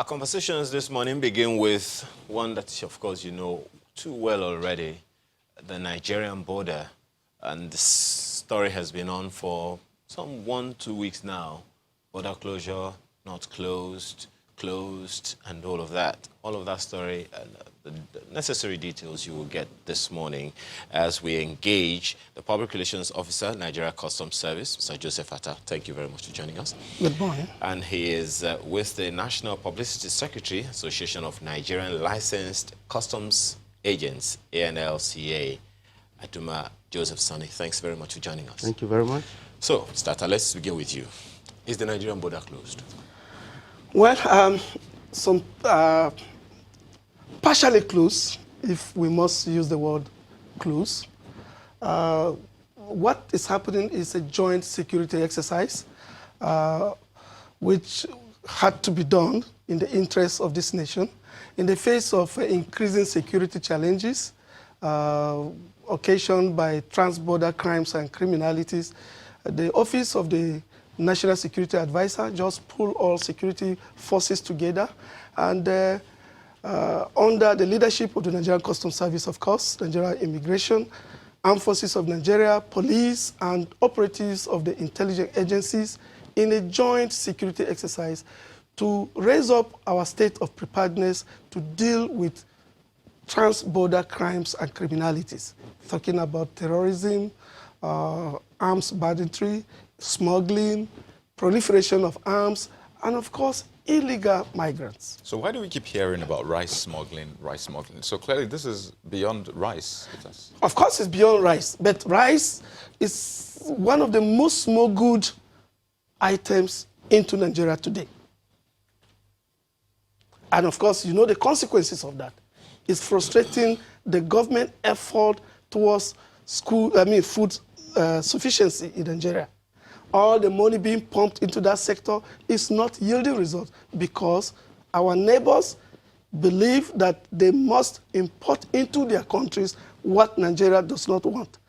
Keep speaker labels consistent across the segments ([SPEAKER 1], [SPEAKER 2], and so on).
[SPEAKER 1] Our conversations this morning begin with one that, of course, you know too well already, the Nigerian border. And this story has been on for some 1-2 weeks now. Border closure, not closed, closed, and all of that. All of that story and the necessary details you will get this morning as we engage the Public Relations Officer, Nigeria Customs Service, Mr. Joseph Atta. Thank you very much for joining us.
[SPEAKER 2] Good morning.
[SPEAKER 1] And he is with the National Publicity Secretary, Association of Nigerian Licensed Customs Agents, ANLCA, Aduma Joseph Sanni. Thanks very much for joining us.
[SPEAKER 3] Thank you very much.
[SPEAKER 1] So, Starter, let's begin with you. Is the Nigerian border closed?
[SPEAKER 2] Well, some partially closed, if we must use the word close. What is happening is a joint security exercise, which had to be done in the interest of this nation. In the face of increasing security challenges occasioned by trans-border crimes and criminalities, the Office of the National Security Advisor just pulled all security forces together, and under the leadership of the Nigerian Customs Service, of course, Nigerian Immigration, Armed Forces of Nigeria, police, and operatives of the intelligence agencies in a joint security exercise to raise up our state of preparedness to deal with trans-border crimes and criminalities, talking about terrorism, arms banditry, smuggling, proliferation of arms, and of course, illegal migrants.
[SPEAKER 4] So why do we keep hearing about rice smuggling, rice smuggling? So clearly this is beyond rice.
[SPEAKER 2] Of course it's beyond rice, but rice is one of the most smuggled items into Nigeria today. And of course, you know the consequences of that. It's frustrating the government effort towards food sufficiency in Nigeria. All the money being pumped into that sector is not yielding results because our neighbors believe that they must import into their countries what Nigeria does not want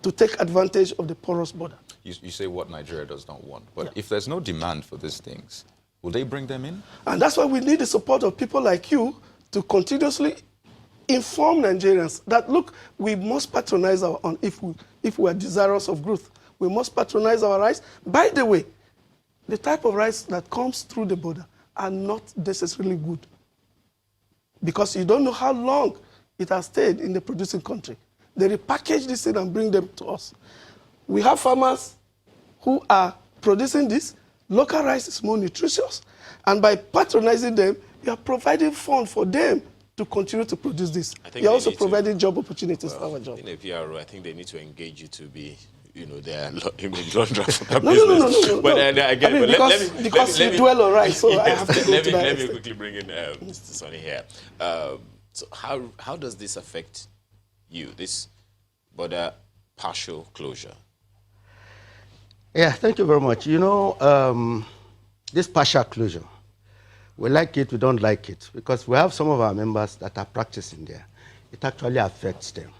[SPEAKER 2] to take advantage of the porous border.
[SPEAKER 4] You say what Nigeria does not want, but
[SPEAKER 2] yeah.
[SPEAKER 4] If there's no demand for these things, will they bring them in?
[SPEAKER 2] And that's why we need the support of people like you to continuously inform Nigerians that, look, we must patronize our own if we are desirous of growth. We must patronize our rice. By the way, the type of rice that comes through the border are not necessarily good because you don't know how long it has stayed in the producing country. They repackage this thing and bring them to us. We have farmers who are producing this. Local rice is more nutritious, and by patronizing them, you are providing funds for them to continue to produce this. You're also providing job opportunities for our job.
[SPEAKER 1] In a PRO, I think they need to engage you to be, you know, their image launderer for that business.
[SPEAKER 2] No.
[SPEAKER 1] But again,
[SPEAKER 2] because you dwell on rice, so I have to go to that.
[SPEAKER 1] Let me quickly bring in Mr. Sanni here. So how does this affect you, this border partial closure?
[SPEAKER 3] Yeah, thank you very much. You know, this partial closure, we like it, we don't like it, because we have some of our members that are practicing there. It actually affects them.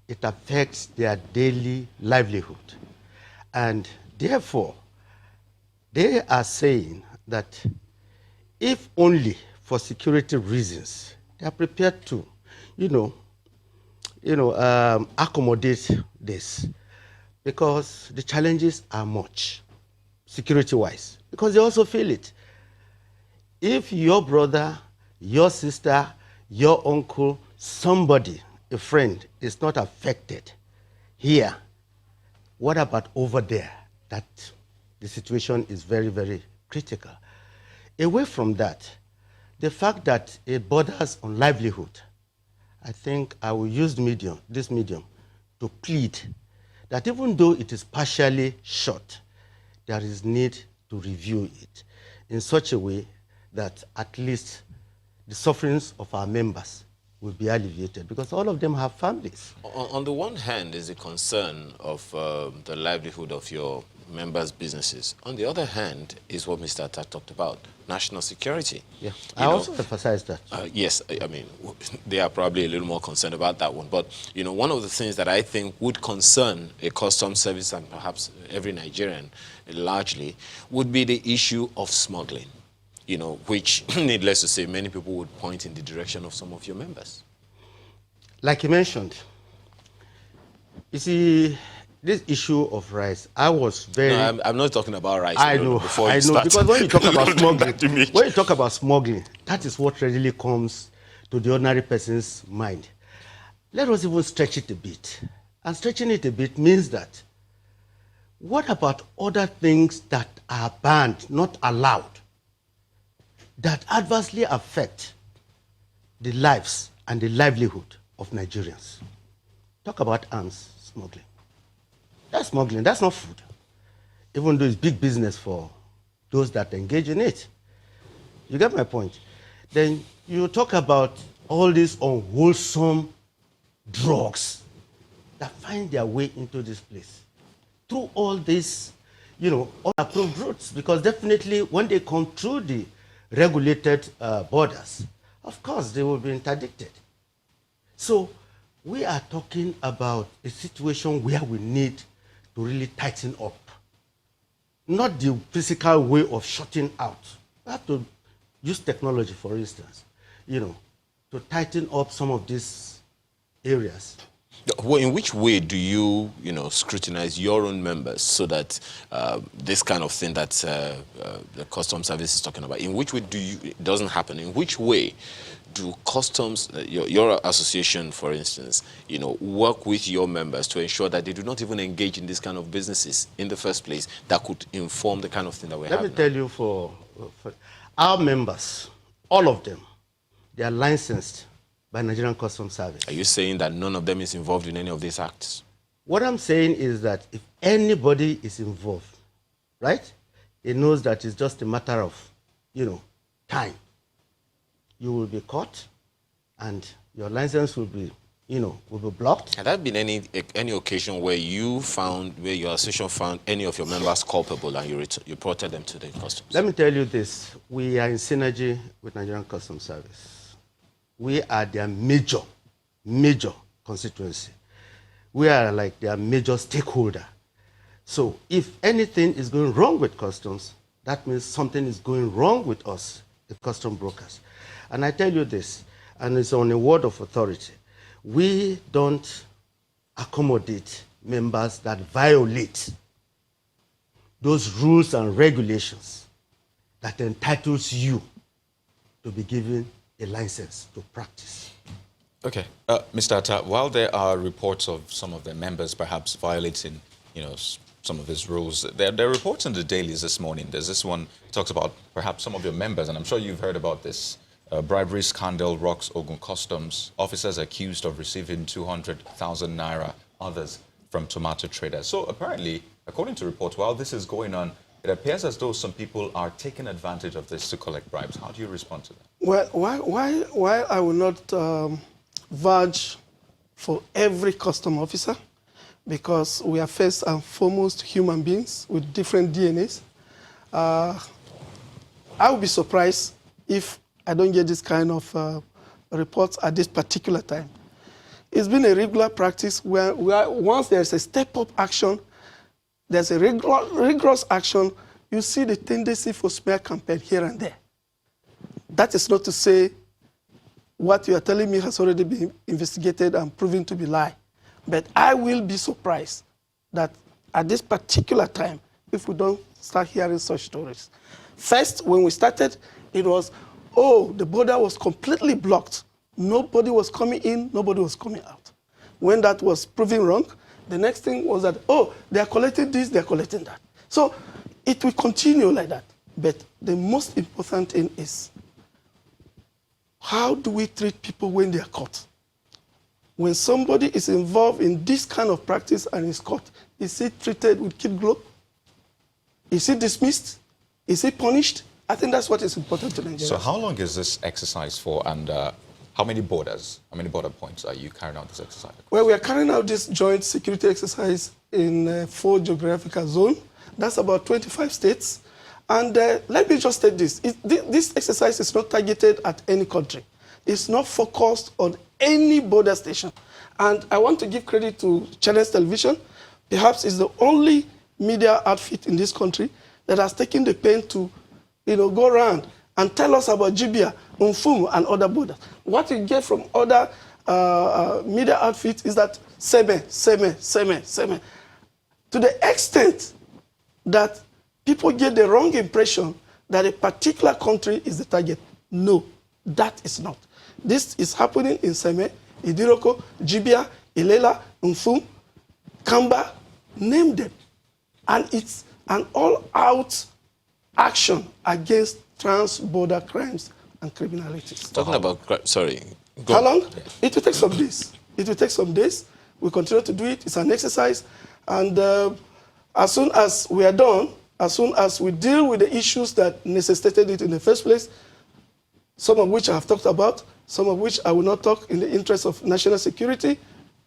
[SPEAKER 3] It affects their daily livelihood. And therefore, they are saying that if only for security reasons, they are prepared to, accommodate this, because the challenges are much, security-wise, because they also feel it. If your brother, your sister, your uncle, somebody, a friend, is not affected here, what about over there? That the situation is very, very critical. Away from that, the fact that it borders on livelihood, I think I will use this medium to plead that even though it is partially shut, there is need to review it in such a way that at least the sufferings of our members will be alleviated, because all of them have families.
[SPEAKER 1] On the one hand is the concern of the livelihood of your members' businesses. On the other hand is what Mr. Atta talked about, national security.
[SPEAKER 3] Yeah, I also emphasize that.
[SPEAKER 1] Yes, I mean, they are probably a little more concerned about that one. But, you know, one of the things that I think would concern a customs service and perhaps every Nigerian largely would be the issue of smuggling. which, needless to say, many people would point in the direction of some of your members.
[SPEAKER 3] Like you mentioned, you see, this issue of rice, I was very...
[SPEAKER 1] No, I'm not talking about rice.
[SPEAKER 3] I know, because when you talk about smuggling, that is what readily comes to the ordinary person's mind. Let us even stretch it a bit. And stretching it a bit means that, what about other things that are banned, not allowed, that adversely affect the lives and the livelihood of Nigerians? Talk about arms smuggling. That's smuggling, that's not food. Even though it's big business for those that engage in it. You get my point? Then you talk about all these unwholesome drugs that find their way into this place through all these, unapproved routes, because definitely when they come through the regulated borders, of course they will be interdicted. So we are talking about a situation where we need to really tighten up. Not the physical way of shutting out. We have to use technology, for instance, to tighten up some of these areas.
[SPEAKER 1] Well, in which way do you, scrutinize your own members so that this kind of thing that the Customs Service is talking about, in which way it doesn't happen? In which way do customs, your association, for instance, work with your members to ensure that they do not even engage in this kind of businesses in the first place that could inform the kind of thing that we have?
[SPEAKER 3] Let me tell you, for our members, all of them, they are licensed by Nigerian Customs Service.
[SPEAKER 1] Are you saying that none of them is involved in any of these acts?
[SPEAKER 3] What I'm saying is that if anybody is involved, right, it knows that it's just a matter of, time. You will be caught, and your license will be, will be blocked.
[SPEAKER 1] Has there been any occasion where your association found any of your members culpable and you reported them to the customs?
[SPEAKER 3] Let me tell you this: we are in synergy with Nigerian Customs Service. We are their major constituency. We are like their major stakeholder. So if anything is going wrong with customs, that means something is going wrong with us, the custom brokers. And I tell you this, and it's on a word of authority, we don't accommodate members that violate those rules and regulations that entitles you to be given a license to practice.
[SPEAKER 4] Okay, Mr. Atta, while there are reports of some of their members perhaps violating, some of these rules, there are reports in the dailies this morning. There's this one that talks about perhaps some of your members, and I'm sure you've heard about this, bribery scandal rocks Ogun Customs, officers accused of receiving 200,000 naira, others from tomato traders. So apparently, according to reports, while this is going on, it appears as though some people are taking advantage of this to collect bribes. How do you respond to that?
[SPEAKER 2] Well, why I will not vouch for every custom officer, because we are first and foremost human beings with different DNAs. I would be surprised if I don't get this kind of reports at this particular time. It's been a regular practice where once there's a step-up action, there's a rigorous action, you see the tendency for smear campaign here and there. That is not to say what you are telling me has already been investigated and proven to be lie. But I will be surprised that at this particular time, if we don't start hearing such stories. First, when we started, it was, the border was completely blocked. Nobody was coming in, nobody was coming out. When that was proven wrong, the next thing was that, they are collecting this, they are collecting that. So it will continue like that. But the most important thing is, how do we treat people when they are caught? When somebody is involved in this kind of practice and is caught, is he treated with kid glove? Is he dismissed? Is he punished? I think that's what is important to Nigeria.
[SPEAKER 4] So how long is this exercise for, and how many border points are you carrying out this exercise?
[SPEAKER 2] Well, we are carrying out this joint security exercise in 4 geographical zones. That's about 25 states. And let me just state this. This exercise is not targeted at any country. It's not focused on any border station. And I want to give credit to Channels Television. Perhaps it's the only media outfit in this country that has taken the pain to go around and tell us about Jibia, Mfumu, and other borders. What you get from other media outfits is that seme. To the extent that people get the wrong impression that a particular country is the target. No, that is not. This is happening in Seme, Idiroko, Jibia, Ilela, Mfum, Kamba, name them. And it's an all-out action against trans-border crimes and criminalities.
[SPEAKER 1] Talking about, sorry. Go.
[SPEAKER 2] How long? It will take some days. It will take some days. We continue to do it. It's an exercise. And as soon as we are done, as soon as we deal with the issues that necessitated it in the first place, some of which I have talked about, some of which I will not talk in the interest of national security,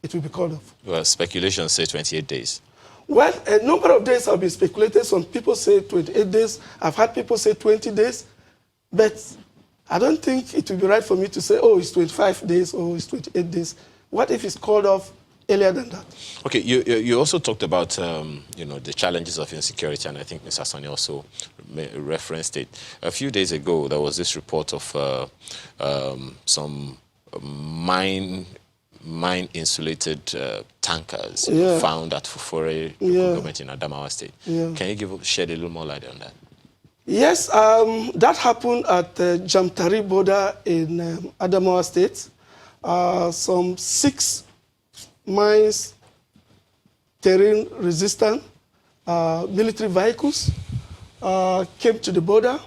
[SPEAKER 2] it will be called off.
[SPEAKER 1] Well, speculation say 28 days.
[SPEAKER 2] Well, a number of days have been speculated. Some people say 28 days. I've had people say 20 days. But I don't think it will be right for me to say, oh, it's 25 days or it's 28 days. What if it's called off earlier than that?
[SPEAKER 1] Okay, you also talked about the challenges of insecurity, and I think Mr. Sanni also referenced it. A few days ago, there was this report of some mine-insulated tankers found at Fufore government in Adamawa State. Can you shed a little more light on that?
[SPEAKER 2] Yes, that happened at the Jamtari border in Adamawa State. Some 6 mines, terrain-resistant military vehicles came to the border.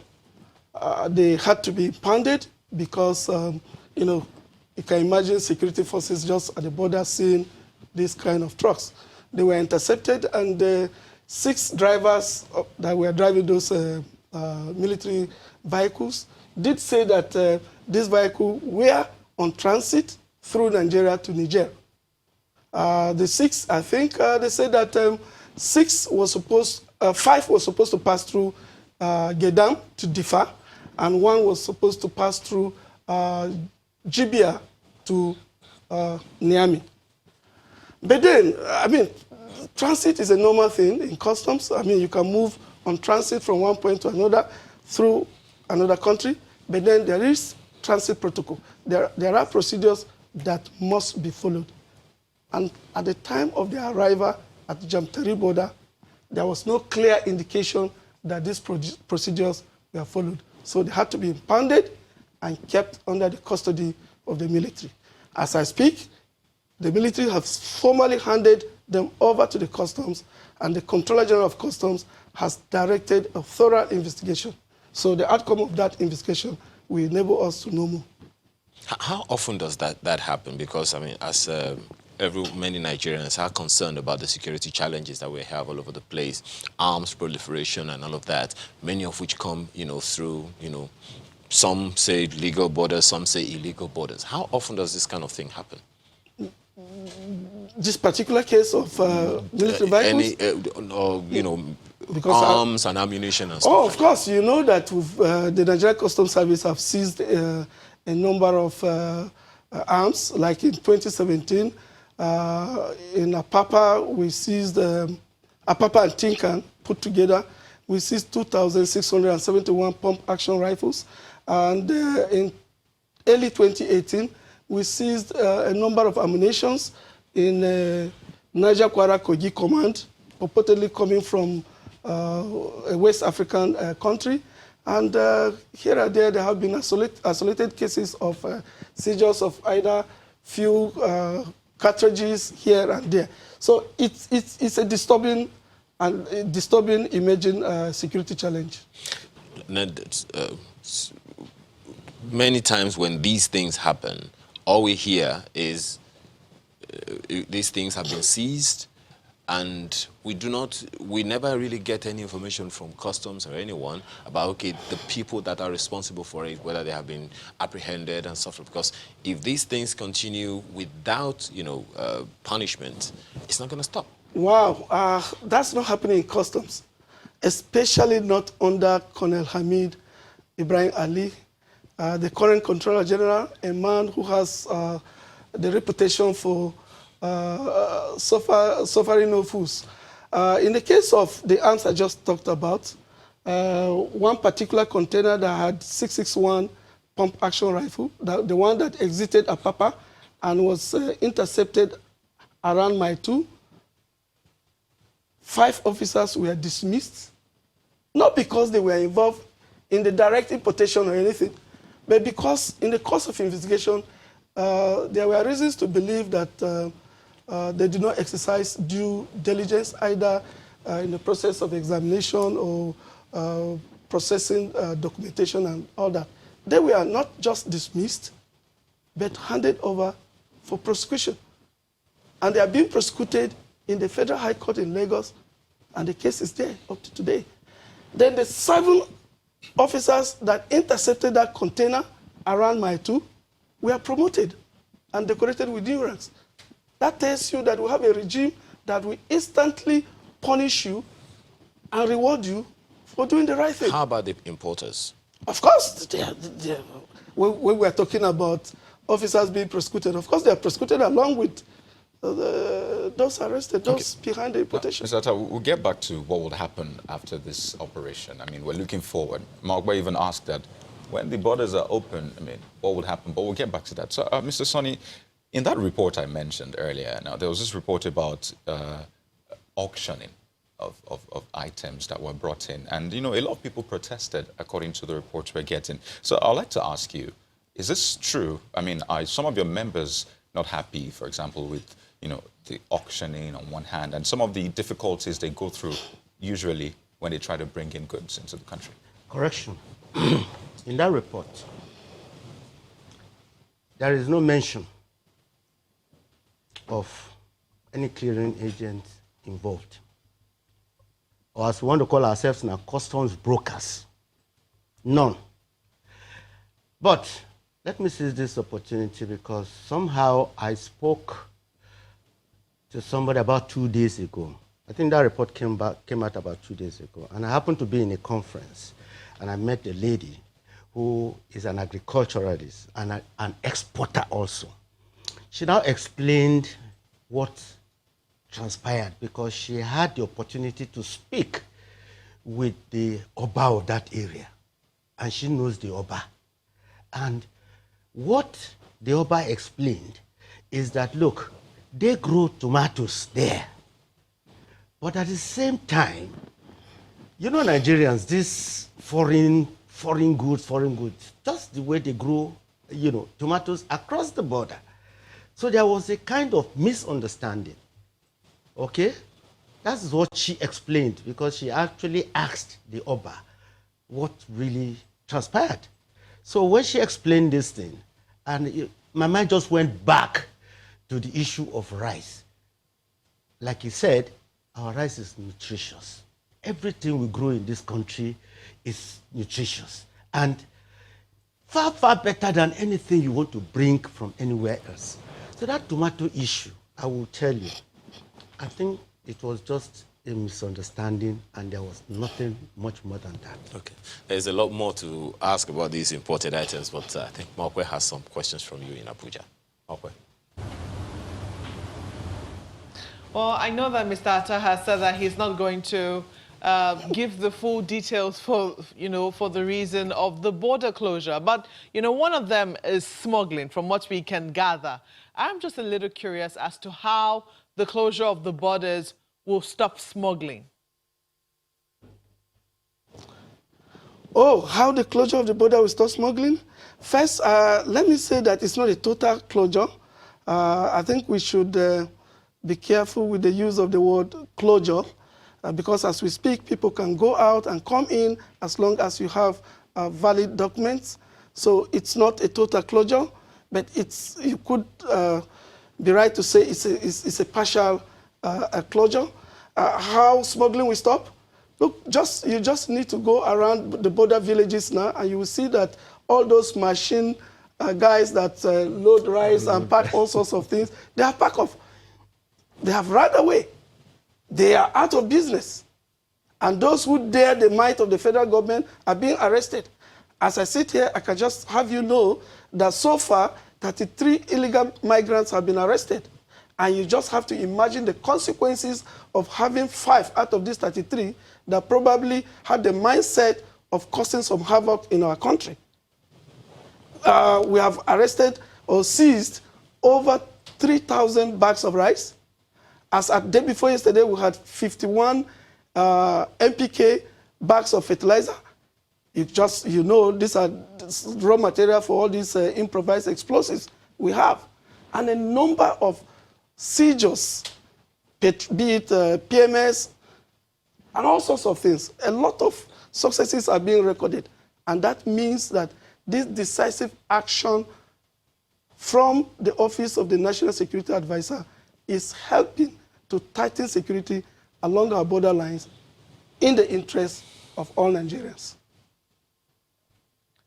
[SPEAKER 2] They had to be impounded because, you can imagine security forces just at the border seeing this kind of trucks. They were intercepted, and the 6 drivers that were driving those military vehicles did say that these vehicles were on transit through Nigeria to Niger. The 6, I think, they said that 5 was supposed to pass through Gedam to Difa, and 1 was supposed to pass through Jibia to Niamey. But then, transit is a normal thing in customs. You can move on transit from one point to another through another country, but then there is transit protocol. There are procedures that must be followed. And at the time of their arrival at the Jamtari border, there was no clear indication that these procedures were followed. So they had to be impounded and kept under the custody of the military. As I speak, the military has formally handed them over to the customs, and the Controller General of Customs has directed a thorough investigation. So the outcome of that investigation will enable us to know more.
[SPEAKER 1] How often does that happen? Because, as many Nigerians are concerned about the security challenges that we have all over the place, arms proliferation and all of that, many of which come, through, some say legal borders, some say illegal borders. How often does this kind of thing happen?
[SPEAKER 2] This particular case of military vehicles? Because
[SPEAKER 1] arms and ammunition and stuff.
[SPEAKER 2] Oh, of course. You know that the Nigerian Customs Service have seized a number of arms. Like in 2017, in Apapa, we seized Apapa and Tinkan put together. We seized 2,671 pump-action rifles. And in early 2018, we seized a number of ammunitions in Niger Kwara Kogi Command, purportedly coming from a West African country. And here and there have been isolated cases of seizures of either few cartridges here and there. So it's a disturbing emerging security challenge.
[SPEAKER 1] Many times when these things happen, all we hear is these things have been seized, and we never really get any information from customs or anyone about, okay, the people that are responsible for it, whether they have been apprehended and stuff. Because if these things continue without, punishment, it's not going to stop.
[SPEAKER 2] Wow, that's not happening in customs, especially not under Colonel Hamid Ibrahim Ali, the current Controller General, a man who has the reputation for suffering no fools. In the case of the arms I just talked about, one particular container that had 661 pump action rifle, the one that exited Apapa and was intercepted around Mile 2. 5 officers were dismissed, not because they were involved in the direct importation or anything, but because in the course of investigation, there were reasons to believe that they did not exercise due diligence either in the process of examination or processing documentation and all that. They were not just dismissed, but handed over for prosecution. And they are being prosecuted in the Federal High Court in Lagos, and the case is there up to today. Then the 7 officers that intercepted that container around Mile 2 were promoted and decorated with new ranks. That tells you that we have a regime that will instantly punish you and reward you for doing the right thing.
[SPEAKER 1] How about the importers?
[SPEAKER 2] Of course, when we are talking about officers being prosecuted, of course they are prosecuted along with those arrested, those behind the importation.
[SPEAKER 4] Mr. Atta, we'll get back to what will happen after this operation. I mean, we're looking forward. Mark even asked that when the borders are open, I mean, what would happen? But we'll get back to that. So, Mr. Sanni, in that report I mentioned earlier, now there was this report about auctioning of items that were brought in. And, you know, a lot of people protested, according to the reports we're getting. So I'd like to ask you, is this true? I mean, are some of your members not happy, for example, with, you know, the auctioning on one hand, and some of the difficulties they go through usually when they try to bring in goods into the country?
[SPEAKER 3] Correction. In that report, there is no mention of any clearing agent involved, or as we want to call ourselves now, customs brokers. None. But let me seize this opportunity because somehow I spoke to somebody about 2 days ago. I think that report came out about 2 days ago. And I happened to be in a conference, and I met a lady who is an agriculturalist and an exporter also. She now explained what transpired because she had the opportunity to speak with the Oba of that area, and she knows the Oba. And what the Oba explained is that, look, they grow tomatoes there, but at the same time, you know, Nigerians, these foreign goods, just the way they grow, you know, tomatoes across the border. So there was a kind of misunderstanding. Okay? That's what she explained, because she actually asked the Oba what really transpired. So when she explained this thing, and my mind just went back to the issue of rice. Like he said, our rice is nutritious. Everything we grow in this country is nutritious. And far, far better than anything you want to bring from anywhere else. So that tomato issue, I will tell you, I think it was just a misunderstanding, and there was nothing much more than that.
[SPEAKER 1] Okay. There's a lot more to ask about these imported items, but I think Markwe has some questions from you in Abuja. Markwe.
[SPEAKER 5] Well, I know that Mr. Atta has said that he's not going to give the full details for the reason of the border closure. But, you know, one of them is smuggling, from what we can gather. I'm just a little curious as to how the closure of the borders will stop smuggling.
[SPEAKER 2] Oh, how the closure of the border will stop smuggling? First, let me say that it's not a total closure. I think we should be careful with the use of the word closure, because as we speak, people can go out and come in as long as you have valid documents. So it's not a total closure, but you could be right to say it's a partial closure. How smuggling will stop? Look, you just need to go around the border villages now, and you will see that all those machine guys that load rice and pack all sorts of things, they have packed off. They have run away. They are out of business. And those who dare the might of the federal government are being arrested. As I sit here, I can just have you know that so far, 33 illegal migrants have been arrested. And you just have to imagine the consequences of having 5 out of these 33 that probably had the mindset of causing some havoc in our country. We have arrested or seized over 3,000 bags of rice. As at the day before yesterday, we had 51 MPK bags of fertilizer. You know, these are raw material for all these improvised explosives we have. And a number of seizures, be it PMS, and all sorts of things. A lot of successes are being recorded. And that means that this decisive action from the Office of the National Security Advisor is helping to tighten security along our borderlines in the interest of all Nigerians.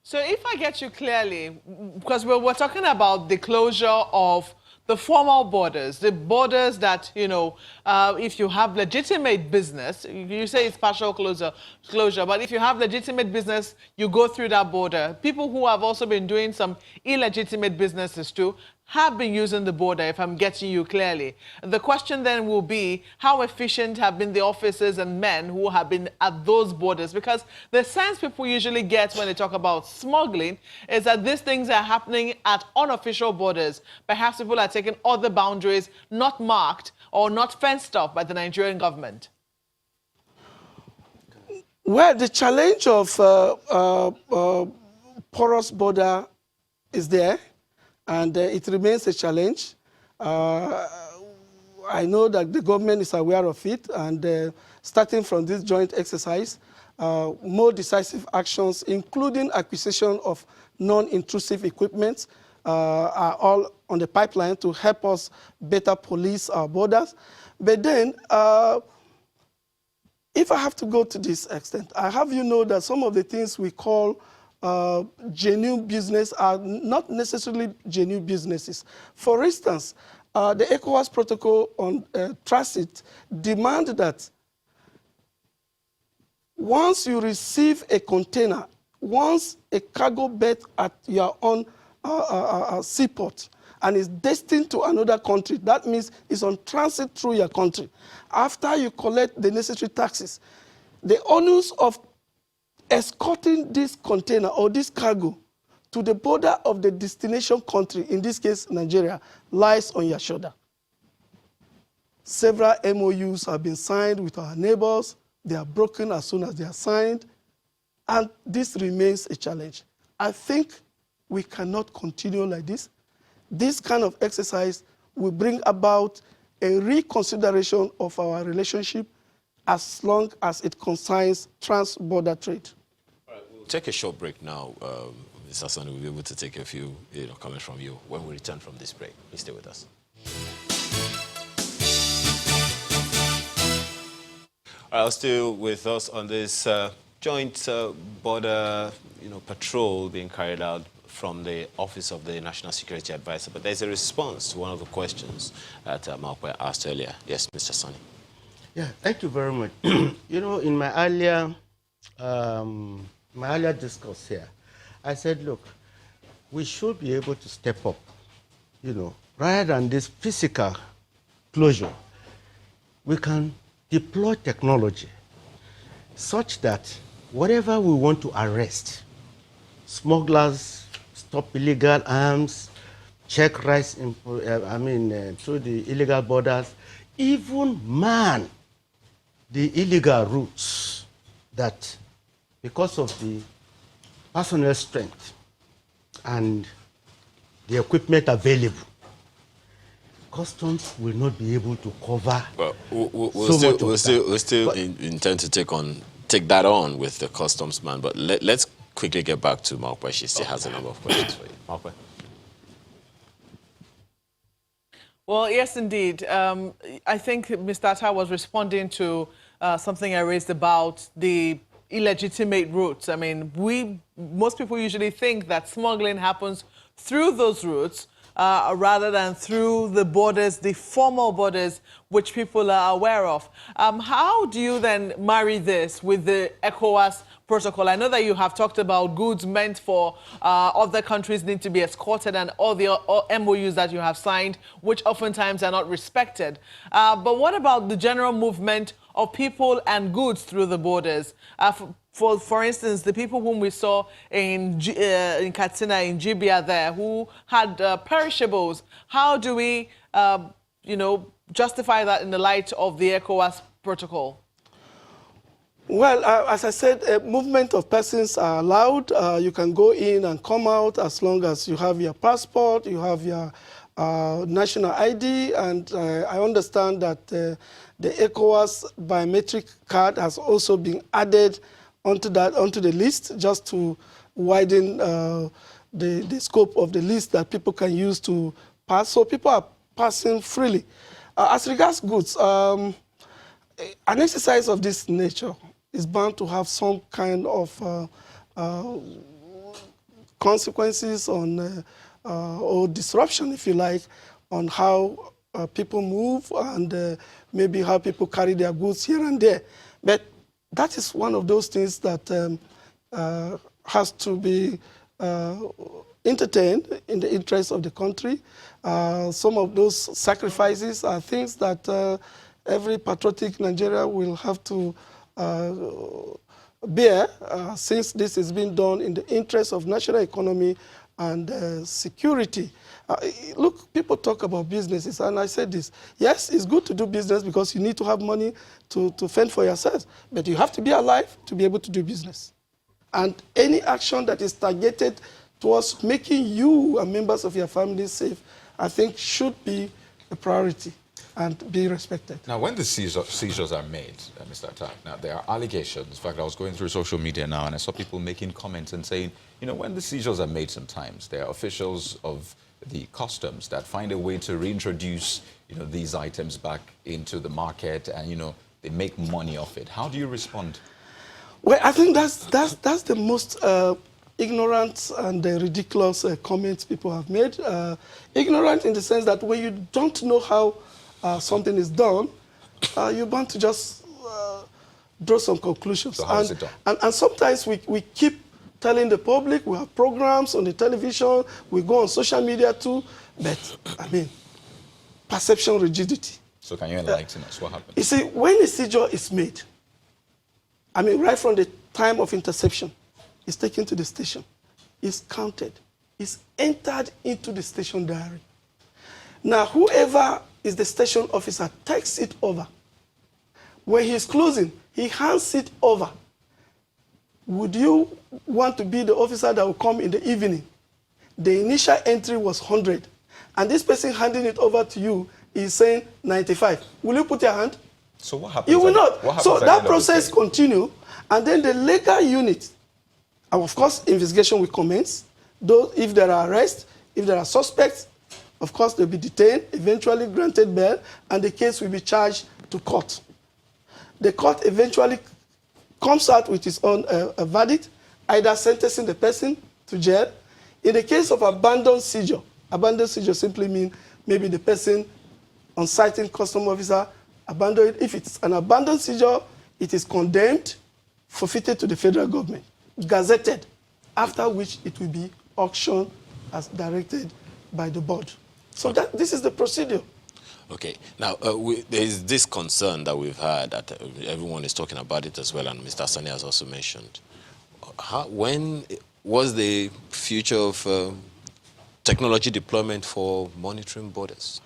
[SPEAKER 5] So if I get you clearly, because we're talking about the closure of the formal borders, the borders that, you know, if you have legitimate business, you say it's partial closure, but if you have legitimate business, you go through that border. People who have also been doing some illegitimate businesses too have been using the border, if I'm getting you clearly. The question then will be, how efficient have been the officers and men who have been at those borders? Because the sense people usually get when they talk about smuggling is that these things are happening at unofficial borders. Perhaps people are taking other boundaries not marked or not fenced off by the Nigerian government.
[SPEAKER 2] Well, the challenge of porous border is there. And it remains a challenge. I know that the government is aware of it, and starting from this joint exercise, more decisive actions, including acquisition of non-intrusive equipment, are all on the pipeline to help us better police our borders. But then, if I have to go to this extent, I have you know that some of the things we call genuine business are not necessarily genuine businesses. For instance, the ECOWAS protocol on transit demand that once you receive a container, once a cargo berth at your own seaport and is destined to another country, that means it's on transit through your country. After you collect the necessary taxes, the onus of escorting this container or this cargo to the border of the destination country, in this case Nigeria, lies on your shoulder. Several MOUs have been signed with our neighbors. They are broken as soon as they are signed, and this remains a challenge. I think we cannot continue like this. This kind of exercise will bring about a reconsideration of our relationship as long as it concerns trans-border trade.
[SPEAKER 1] We'll take a short break now. Mr. Sanni will be able to take a few comments from you when we return from this break. Please stay with us. All right, still with us on this joint border patrol being carried out from the Office of the National Security Advisor. But there's a response to one of the questions that Malkwe asked earlier. Yes, Mr. Sanni.
[SPEAKER 3] Yeah, thank you very much. In my earlier discourse here, I said, look, we should be able to step up, rather than this physical closure. We can deploy technology such that whatever we want to arrest, smugglers, stop illegal arms, check rice through the illegal borders, even man the illegal routes that, because of the personnel strength and the equipment available, customs will not be able to cover.
[SPEAKER 1] Well, we'll still intend to take that on with the customs man. But let's quickly get back to Malkwe. She still has a number of questions for you. Malkwe.
[SPEAKER 5] Well, yes, indeed. I think Mr. Atta was responding to something I raised about the illegitimate routes. I mean, most people usually think that smuggling happens through those routes, rather than through the borders, the formal borders, which people are aware of. How do you then marry this with the ECOWAS protocol? I know that you have talked about goods meant for other countries need to be escorted and all the MOUs that you have signed, which oftentimes are not respected. But what about the general movement of people and goods through the borders? For instance, the people whom we saw in Katsina, in Jibia there, who had perishables, how do we, justify that in the light of the ECOWAS protocol?
[SPEAKER 2] Well, as I said, movement of persons are allowed. You can go in and come out as long as you have your passport, you have your national ID, and I understand that the ECOWAS biometric card has also been added onto the list, just to widen the scope of the list that people can use to pass. So people are passing freely. As regards goods, an exercise of this nature is bound to have some kind of consequences on or disruption, if you like, on how people move and maybe how people carry their goods here and there. But that is one of those things that has to be entertained in the interest of the country. Some of those sacrifices are things that every patriotic Nigerian will have to bear, since this is being done in the interest of national economy and security. Look, people talk about businesses, and I said this. Yes, it's good to do business because you need to have money to fend for yourself, but you have to be alive to be able to do business. And any action that is targeted towards making you and members of your family safe, I think should be a priority and be respected.
[SPEAKER 4] Now, when the seizures are made, Mr. Attack, now there are allegations. In fact, I was going through social media now and I saw people making comments and saying, when the seizures are made sometimes, there are officials of the customs that find a way to reintroduce, these items back into the market and, they make money off it. How do you respond?
[SPEAKER 2] Well, I think that's the most ignorant and ridiculous comments people have made. Ignorant in the sense that when you don't know how something is done, you're bound to just draw some conclusions.
[SPEAKER 4] So how is it done?
[SPEAKER 2] And sometimes we keep telling the public, we have programs on the television, we go on social media too, but, perception rigidity.
[SPEAKER 4] So can you enlighten us? What happens?
[SPEAKER 2] You see, when a seizure is made, right from the time of interception, it's taken to the station, it's counted, it's entered into the station diary. Now, whoever is the station officer takes it over. When he's closing, he hands it over. Would you want to be the officer that will come in the evening? The initial entry was 100, and this person handing it over to you is saying 95. Will you put your hand?
[SPEAKER 4] So what happens?
[SPEAKER 2] You will not. So that process continues, and then the legal unit, and of course, investigation will commence. Though if there are arrests, if there are suspects, of course, they'll be detained, eventually granted bail, and the case will be charged to court. The court eventually comes out with its own verdict, either sentencing the person to jail. In the case of abandoned seizure simply means maybe the person on sighting custom officer abandoned it. If it's an abandoned seizure, it is condemned, forfeited to the federal government, gazetted, after which it will be auctioned as directed by the board. So this is the procedure.
[SPEAKER 1] Okay. Now, there is this concern that we've had, that everyone is talking about it as well, and Mr. Sanni has also mentioned. When was the future of technology deployment for monitoring borders?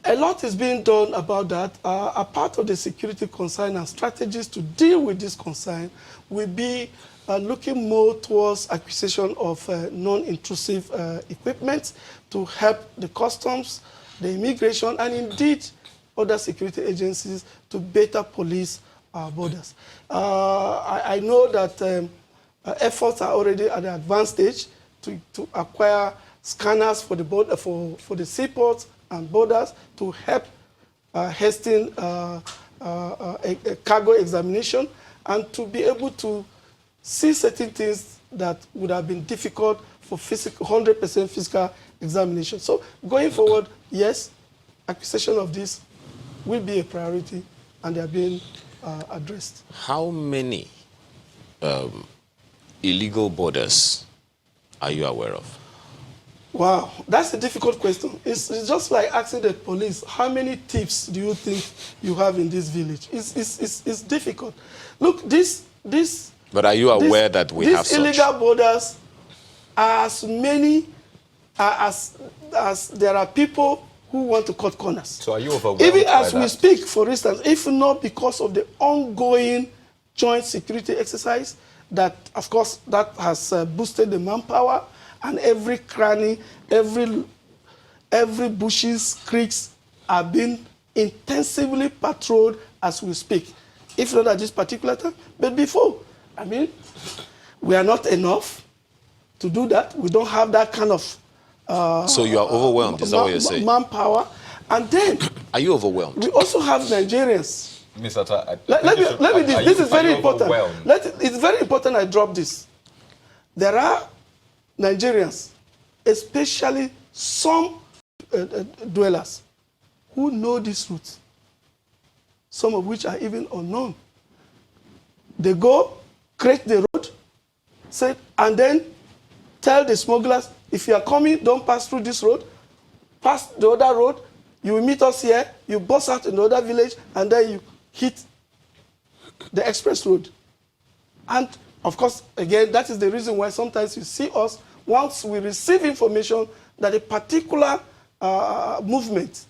[SPEAKER 2] A lot is being done about that. A part of the security concern and strategies to deal with this concern will be looking more towards acquisition of non-intrusive equipment to help the customs, the immigration, and indeed other security agencies to better police our borders. I know that efforts are already at the advanced stage to acquire scanners for the border, for the seaports and borders to help hasten a cargo examination and to be able to see certain things that would have been difficult for 100% physical examination. So going forward, yes, acquisition of this will be a priority, and they are being addressed.
[SPEAKER 1] How many illegal borders are you aware of?
[SPEAKER 2] Wow, that's a difficult question. It's just like asking the police, how many thieves do you think you have in this village? It's difficult. Look,
[SPEAKER 1] But are you aware that we have
[SPEAKER 2] these illegal borders are as many as there are people who want to cut corners.
[SPEAKER 4] So are you overwhelmed
[SPEAKER 2] Even
[SPEAKER 4] by
[SPEAKER 2] as we
[SPEAKER 4] that?
[SPEAKER 2] speak, for instance, if not because of the ongoing joint security exercise, that, of course, that has boosted the manpower, and every cranny, every bushes, creeks are being intensively patrolled as we speak. If not at this particular time, but before. I mean, we are not enough to do that. We don't have that kind of
[SPEAKER 1] so you are overwhelmed, is that what you're saying?
[SPEAKER 2] manpower. And then
[SPEAKER 1] Are you overwhelmed?
[SPEAKER 2] we also have Nigerians.
[SPEAKER 4] Mr. Atta,
[SPEAKER 2] Let me this is very important.
[SPEAKER 4] overwhelmed?
[SPEAKER 2] It's very important I drop this. There are Nigerians, especially some dwellers, who know these routes, some of which are even unknown. They go, create the road, say, and then tell the smugglers, if you are coming, don't pass through this road, pass the other road, you will meet us here, you bust out in the other village, and then you hit the express road. And, of course, again, that is the reason why sometimes you see us, once we receive information that a particular movement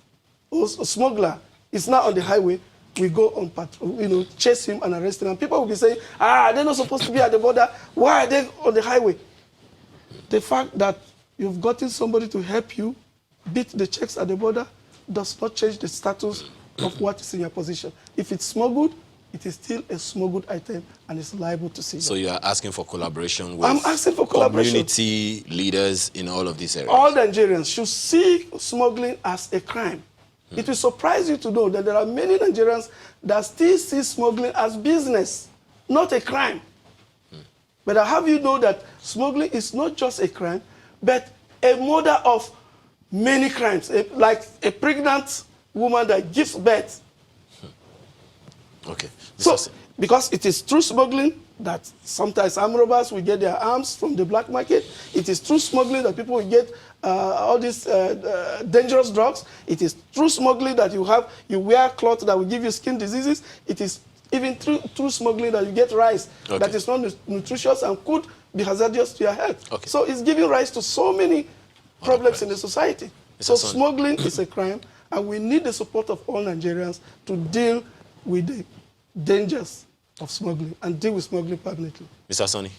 [SPEAKER 2] or smuggler is now on the highway, we go on patrol, chase him and arrest him. And people will be saying, they're not supposed to be at the border. Why are they on the highway? The fact that you've gotten somebody to help you beat the checks at the border does not change the status of what is in your position. If it's smuggled, it is still a smuggled item and it's liable to seizure.
[SPEAKER 1] So you are asking for collaboration with
[SPEAKER 2] I'm asking for collaboration.
[SPEAKER 1] community leaders in all of these areas?
[SPEAKER 2] All Nigerians should see smuggling as a crime. It will surprise you to know that there are many Nigerians that still see smuggling as business, not a crime. But I have you know that smuggling is not just a crime, but a mother of many crimes, like a pregnant woman that gives birth.
[SPEAKER 1] Okay.
[SPEAKER 2] So, because it is through smuggling that sometimes armed robbers will get their arms from the black market. It is through smuggling that people will get all these dangerous drugs. It is through smuggling that you wear clothes that will give you skin diseases. It is even through smuggling that you get rice that is not nutritious and could be hazardous to your health.
[SPEAKER 1] Okay.
[SPEAKER 2] So it's giving rise to so many problems in the society. So smuggling is a crime, and we need the support of all Nigerians to deal with the dangers of smuggling and deal with smuggling permanently.
[SPEAKER 1] Mr. Sanni?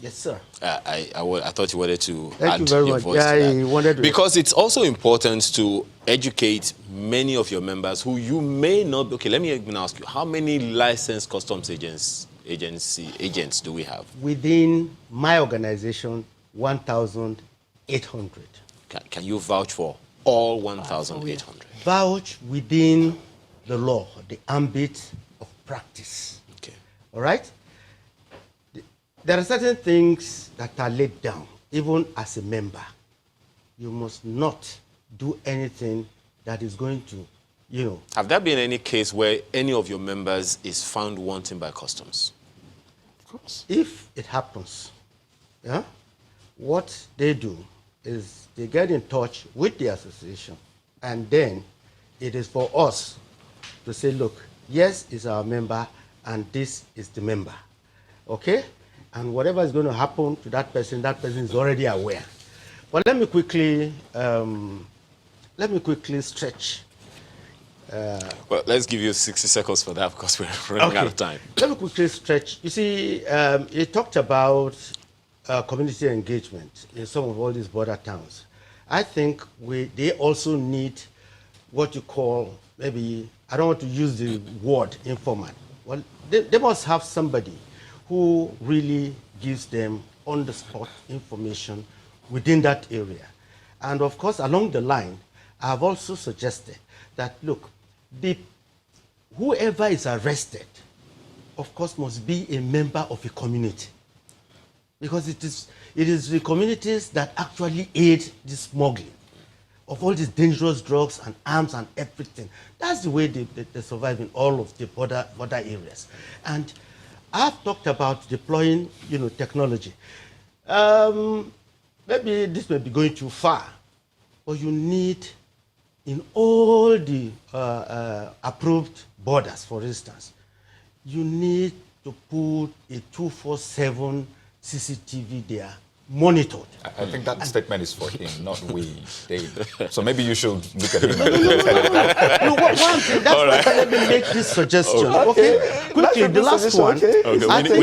[SPEAKER 3] Yes, sir.
[SPEAKER 1] I thought you wanted to
[SPEAKER 3] Thank
[SPEAKER 1] add
[SPEAKER 3] you very
[SPEAKER 1] your
[SPEAKER 3] much.
[SPEAKER 1] voice
[SPEAKER 3] Yeah,
[SPEAKER 1] to
[SPEAKER 3] I
[SPEAKER 1] that.
[SPEAKER 3] wanted to.
[SPEAKER 1] Because it's also important to educate many of your members who you may not... Okay, let me even ask you, how many licensed customs agents do we have?
[SPEAKER 3] Within my organization, 1,800.
[SPEAKER 1] Can you vouch for all 1,800?
[SPEAKER 3] Vouch within the law, the ambit of practice.
[SPEAKER 1] Okay.
[SPEAKER 3] All right? There are certain things that are laid down, even as a member. You must not do anything that is going to,
[SPEAKER 1] Have there been any case where any of your members is found wanting by customs?
[SPEAKER 2] Of course.
[SPEAKER 3] If it happens, what they do is they get in touch with the association, and then it is for us to say, look, yes, it's our member, and this is the member, okay? And whatever is going to happen to that person is already aware. But let me quickly stretch.
[SPEAKER 1] Well, let's give you 60 seconds for that because we're running out of time.
[SPEAKER 3] Let me quickly stretch. You see, you talked about community engagement in some of all these border towns. I think they also need what you call, maybe, I don't want to use the word informant. Well, they must have somebody who really gives them on-the-spot information within that area. And of course, along the line, I have also suggested that, look, whoever is arrested, of course, must be a member of a community. because it is the communities that actually aid the smuggling of all these dangerous drugs and arms and everything. That's the way they survive in all of the border areas. And I've talked about deploying, technology. Maybe this may be going too far, but you need, in all the approved borders, for instance, you need to put a 24/7 CCTV there, monitored.
[SPEAKER 4] I think that statement is for him, not we, Dave. So maybe you should look at him.
[SPEAKER 3] That's why let me make this suggestion. Okay. Quickly, the last one.
[SPEAKER 2] Okay.
[SPEAKER 3] I think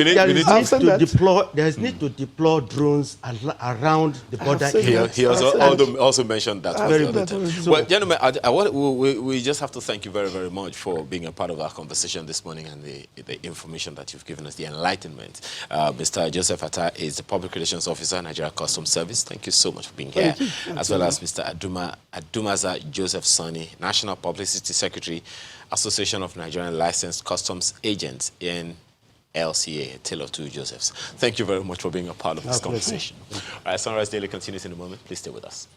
[SPEAKER 3] there is
[SPEAKER 2] need
[SPEAKER 3] need to deploy drones around the border areas.
[SPEAKER 1] He also mentioned that.
[SPEAKER 3] Very good.
[SPEAKER 1] Well, gentlemen, we just have to thank you very, very much for being a part of our conversation this morning and the information that you've given us, the enlightenment. Mr. Joseph Atta is the Public Relations Officer, Nigeria Customs Service. Thank you so much for being here. As well as Mr. Adumaza Joseph Sanni, National Publicity Secretary, Association of Nigerian Licensed Customs Agents in LCA, Taylor to Josephs. Thank you very much for being a part of this conversation. All right, Sunrise Daily continues in a moment. Please stay with us.